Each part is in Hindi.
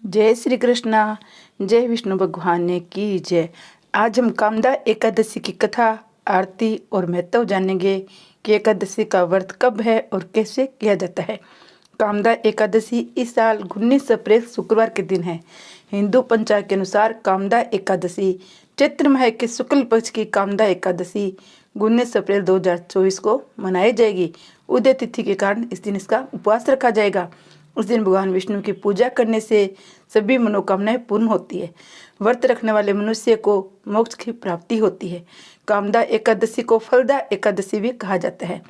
जय श्री कृष्णा। जय विष्णु भगवान की जय। आज हम कामदा एकादशी की कथा, आरती और महत्व जानेंगे कि एकादशी का व्रत कब है और कैसे किया जाता है। कामदा एकादशी इस साल 19 अप्रैल शुक्रवार के दिन है। हिंदू पंचांग के अनुसार कामदा एकादशी चैत्र माह के शुक्ल पक्ष की कामदा एकादशी 19 अप्रैल 2024 को मनाई जाएगी। उदय तिथि के कारण इस दिन इसका उपवास रखा जाएगा। उस दिन भगवान विष्णु की पूजा करने से सभी मनोकामनाएं पूर्ण होती है। व्रत रखने वाले मनुष्य को मोक्ष की प्राप्ति होती है। कामदा एकादशी को फलदा एकादशी भी कहा जाता है,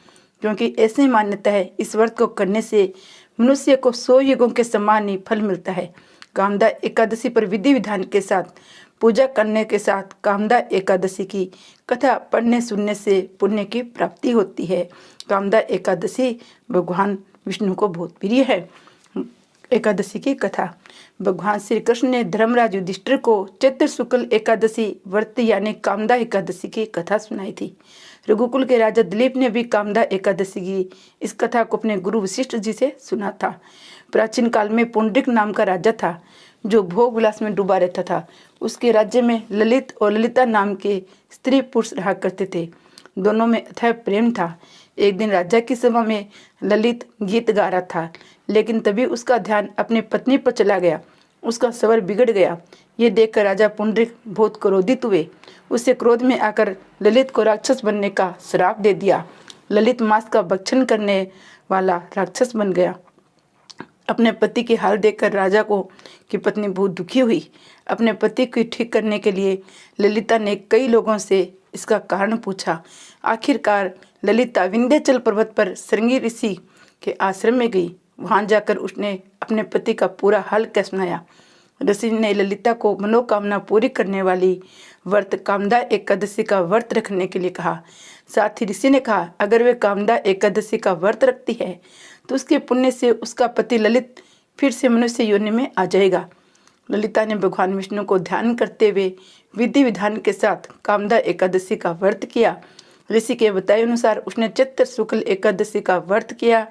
क्योंकि ऐसी मान्यता है इस व्रत को करने से मनुष्य को 100 युगों के समान ही फल मिलता है। कामदा एकादशी पर विधि विधान के साथ पूजा करने के साथ कामदा एकादशी की कथा पढ़ने सुनने से पुण्य की प्राप्ति होती है। कामदा एकादशी भगवान विष्णु को बहुत प्रिय है। एकादशी की कथा। भगवान श्री कृष्ण ने धर्मराज युधिष्ठिर को चैत्र शुक्ल एकादशी व्रत यानी कामदा एकादशी की कथा सुनाई थी। रघुकुल के राजा दिलीप ने भी कामदा एकादशी की इस कथा को अपने गुरु वशिष्ठ जी से सुना था। प्राचीन काल में पुंडरिक नाम का राजा था, जो भोग विलास में डूबा रहता था। उसके राज्य में ललित और ललिता नाम के स्त्री पुरुष रहा करते थे। दोनों में अथाह प्रेम था। एक दिन राजा की सभा में ललित गीत गा रहा था, लेकिन तभी उसका ध्यान अपनी पत्नी पर चला गया। उसका स्वर बिगड़ गया। ये देखकर राजा पुंडरिक बहुत क्रोधित हुए। उससे क्रोध में आकर ललित को राक्षस बनने का श्राप दे दिया। ललित मांस का भक्षण करने वाला राक्षस बन गया। अपने पति के हाल देखकर राजा को की पत्नी बहुत दुखी हुई। अपने पति को ठीक करने के लिए ललिता ने कई लोगों से इसका कारण पूछा। आखिरकार ललिता विंध्याचल पर्वत पर श्रृंगी ऋषि के आश्रम में गई। वहां जाकर उसने अपने पति का पूरा हाल कह सुनाया। ऋषि ने ललिता को मनोकामना पूरी करने वाली व्रत कामदा एकादशी का व्रत रखने के लिए कहा। साथ ही ऋषि ने कहा, अगर वे कामदा एकादशी का व्रत रखती है तो उसके पुण्य से उसका पति ललित फिर से मनुष्य योनि में आ जाएगा। ललिता ने भगवान विष्णु को ध्यान करते हुए विधि विधान के साथ कामदा एकादशी का व्रत किया। ऋषि के बताए अनुसार उसने चैत्र शुक्ल एकादशी का व्रत किया।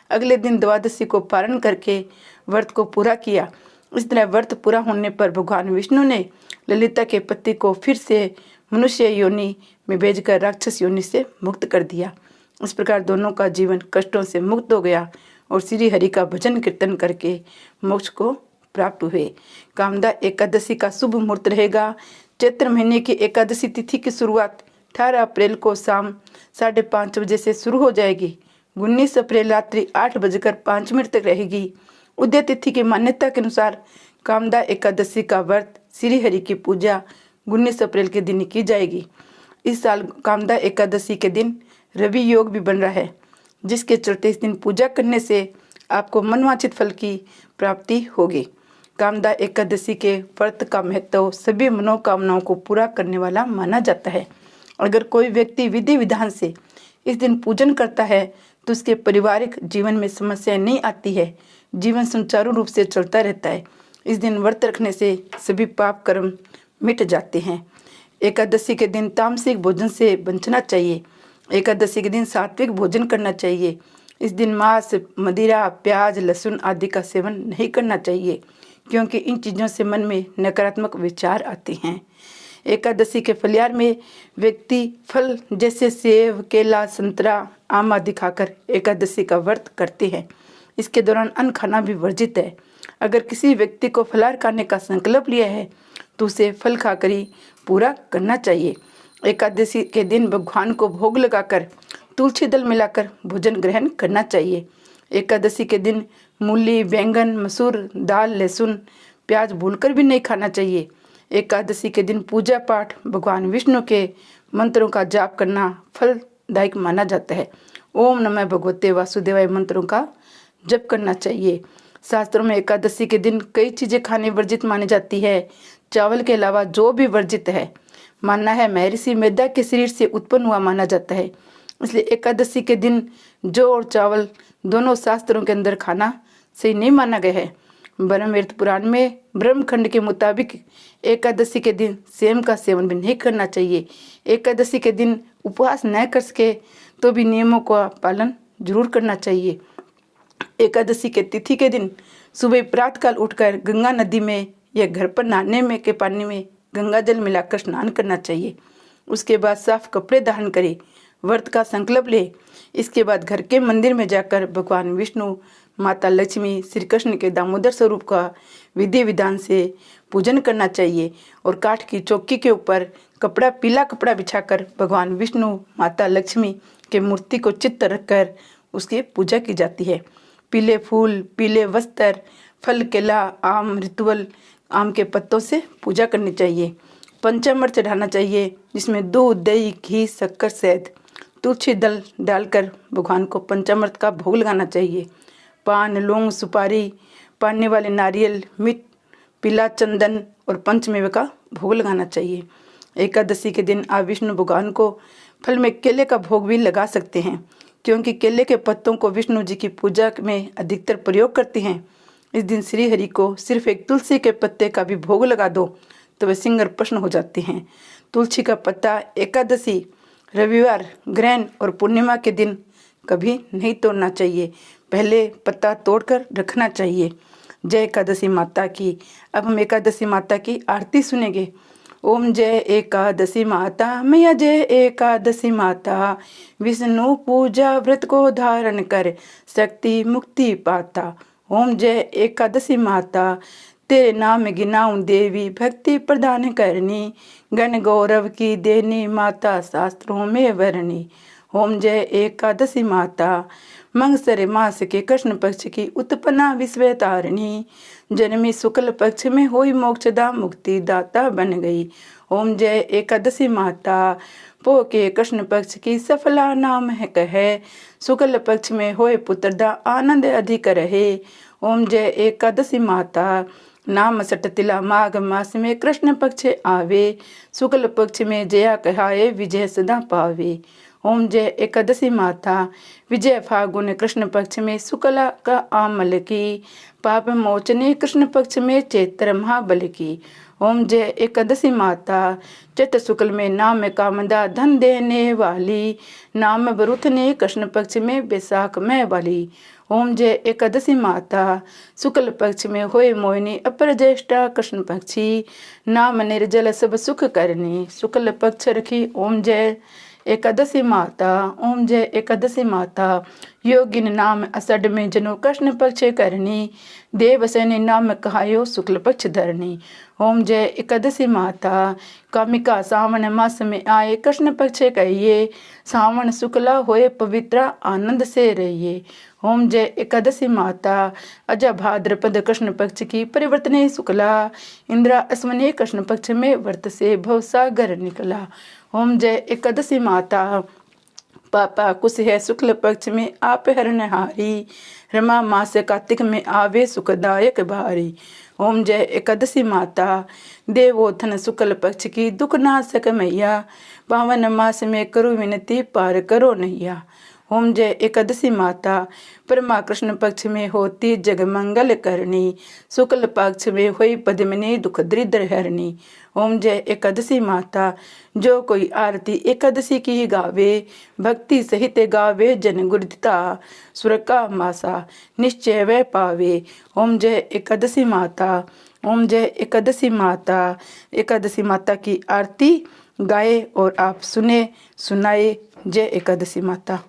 अगले दिन द्वादशी को पारण करके व्रत को पूरा किया। इस तरह व्रत पूरा होने पर भगवान विष्णु ने ललिता के पति को फिर से मनुष्य योनि में भेजकर राक्षस योनि से मुक्त कर दिया। इस प्रकार दोनों का जीवन कष्टों से मुक्त हो गया और श्री हरि का भजन कीर्तन करके मोक्ष को प्राप्त हुए। कामदा एकादशी का शुभ मुहूर्त रहेगा। चैत्र महीने की एकादशी तिथि की शुरुआत 18 अप्रैल को शाम 5:30 बजे से शुरू हो जाएगी। 19 अप्रैल रात्रि 8:05 तक रहेगी। उदय तिथि की मान्यता के अनुसार कामदा एकादशी का व्रत श्री हरि की पूजा 19 अप्रैल के दिन की जाएगी। इस साल कामदा एकादशी के दिन रवि योग भी बन रहा है, जिसके चलते इस दिन पूजा करने से आपको मनवांछित फल की प्राप्ति होगी। कामदा एकादशी के व्रत का महत्व सभी मनोकामनाओं को पूरा करने वाला माना जाता है। अगर कोई व्यक्ति विधि विधान से इस दिन पूजन करता है तो उसके पारिवारिक जीवन में समस्याएं नहीं आती है। जीवन सुचारू रूप से चलता रहता है। इस दिन व्रत रखने से सभी पाप कर्म मिट जाते हैं। एकादशी के दिन तामसिक भोजन से बचना चाहिए। एकादशी के दिन सात्विक भोजन करना चाहिए। इस दिन मांस, मदिरा, प्याज, लहसुन आदि का सेवन नहीं करना चाहिए, क्योंकि इन चीज़ों से मन में नकारात्मक विचार आते हैं। एकादशी के फलियार में व्यक्ति फल जैसे सेब, केला, संतरा, आम आदि खाकर एकादशी का व्रत करते हैं। इसके दौरान अन्न खाना भी वर्जित है। अगर किसी व्यक्ति को फलाहार खाने का संकल्प लिया है तो उसे फल खाकर ही पूरा करना चाहिए। एकादशी के दिन भगवान को भोग लगाकर तुलसी दल मिलाकर भोजन ग्रहण करना चाहिए। एकादशी के दिन मूली, बैंगन, मसूर दाल, लहसुन, प्याज भूलकर भी नहीं खाना चाहिए। एकादशी के दिन पूजा पाठ, भगवान विष्णु के मंत्रों का जाप करना फलदायक माना जाता है। ओम नमः भगवते वासुदेवाय मंत्रों का जप करना चाहिए। शास्त्रों में एकादशी के दिन कई चीज़ें खाने वर्जित मानी जाती है। चावल के अलावा जो भी वर्जित है मानना है महर्षि मेधा के शरीर से उत्पन्न हुआ माना जाता है। इसलिए एकादशी के दिन जौ और चावल दोनों शास्त्रों के अंदर खाना सही नहीं माना गया है। ब्रह्मवेद पुराण में ब्रह्मखंड के मुताबिक एकादशी के दिन सेम का सेवन भी नहीं करना चाहिए। एकादशी के दिन उपवास न कर सके तो भी नियमों का पालन जरूर करना चाहिए। एकादशी के तिथि के दिन सुबह प्रातःकाल उठकर गंगा नदी में या घर पर नहाने में के पानी में गंगा जल मिलाकर स्नान करना चाहिए। उसके बाद साफ कपड़े धारण करें, व्रत का संकल्प ले। इसके बाद घर के मंदिर में जाकर भगवान विष्णु, माता लक्ष्मी, श्री कृष्ण के दामोदर स्वरूप का विधि विधान से पूजन करना चाहिए और काठ की चौकी के ऊपर पीला कपड़ा बिछाकर भगवान विष्णु, माता लक्ष्मी के मूर्ति को चित्त रखकर उसकी पूजा की जाती है। पीले फूल, पीले वस्त्र, फल, केला, आम, रितुअल, आम के पत्तों से पूजा करनी चाहिए। पंचामृत चढ़ाना चाहिए, जिसमें दूध, दही, घी, शक्कर, शहद, तुलसी दल डालकर भगवान को पंचामृत का भोग लगाना चाहिए। पान, लौंग, सुपारी, पाने वाले नारियल, मीठ, पीला चंदन और पंचमेवे का भोग लगाना चाहिए। एकादशी के दिन आप विष्णु भगवान को फल में केले का भोग भी लगा सकते हैं, क्योंकि केले के पत्तों को विष्णु जी की पूजा में अधिकतर प्रयोग करते हैं। इस दिन श्री हरि को सिर्फ एक तुलसी के पत्ते का भी भोग लगा दो तो वे सिंगर प्रसन्न हो जाते हैं। तुलसी का पत्ता एकादशी, रविवार, ग्रहण और पूर्णिमा के दिन कभी नहीं तोड़ना चाहिए, पहले पत्ता तोड़कर रखना चाहिए। जय एकादशी माता की। अब हम एकादशी माता की आरती सुनेंगे। ओम जय एकादशी माता, मैया जय एकादशी माता, विष्णु पूजा व्रत को धारण कर शक्ति मुक्ति पाता। ओम जय एकादशी माता, तेरे नाम गिनाऊं देवी, भक्ति प्रदान करनी, गण गौरव की देनी, माता शास्त्रों में वर्णी। ओम जय एकादशी माता, मंगसर मास के कृष्ण पक्ष की उत्पन्ना विश्व तारिणी, जन्मी शुक्ल पक्ष में हुई मोक्षदा मुक्ति दाता बन गई। ओम जय एकादशी माता, पो के कृष्ण पक्ष की सफला नाम है कहे, शुक्ल पक्ष में होए पुत्रदा आनंद अधिक रहे। ओम जय एकादशी माता, नाम सटतिला माघ मास में कृष्ण पक्ष आवे, शुक्ल पक्ष में जया कहाए विजय सदा पावे। ओम जय एकादशी माता, विजय फागुन कृष्ण पक्ष में शुक्ला का आमल की, पाप मोचने कृष्ण पक्ष में चैत्र महाबल की। ओम जय एकादशी माता, चैत्र शुक्ल में नाम कामदा धन देने वाली, नाम बरुथने कृष्ण पक्ष में बैसाख में वाली। ओम जय एकादशी माता, शुक्ल पक्ष में होए मोहिनी अपर ज्येष्ठा कृष्ण पक्षी, नाम निर्जल सब सुख करनी, शुक्ल पक्ष रखी। ओम जय एकादशी माता, ओम जय एकादशी माता, योगिन नाम असड में जनो कृष्ण पक्ष करनी, देवसेनी नाम कहायो शुक्ल पक्ष धरनी। ओम जय एकादशी माता, कामिका सावन मास में आए कृष्ण पक्ष कहिए, सावन शुक्ला होए पवित्र आनंद से रहिए। ओम जय एकादशी माता, अजा भाद्रपद कृष्ण पक्ष की परिवर्तने शुक्ला, इंद्रा अश्वने कृष्ण पक्ष में व्रत से भवसागर निकला। ओम जय एकादशी माता, पापा कुश है शुक्ल पक्ष में आप हरणहारी, रमा मास कार्तिक में आवे सुखदायक भारी। ओम जय एकादशी माता, देवोत्थन शुक्ल पक्ष की दुख नाशक मैया, पावन मास में करो विनती पार करो नैया। ओम जय एकादशी माता, परमा कृष्ण पक्ष में होती जग मंगल करनी, शुक्ल पक्ष में हुई पद्मिनी दुख दरिद्र हरनी। ओम जय एकादशी माता, जो कोई आरती एकादशी की गावे, भक्ति सहित गावे जन गुरुदिता, सुर का मासा निश्चय वह पावे। ओम जय एकादशी माता, ओम जय एकादशी माता। एकादशी माता की आरती गाए और आप सुने सुनाए। जय एकादशी माता।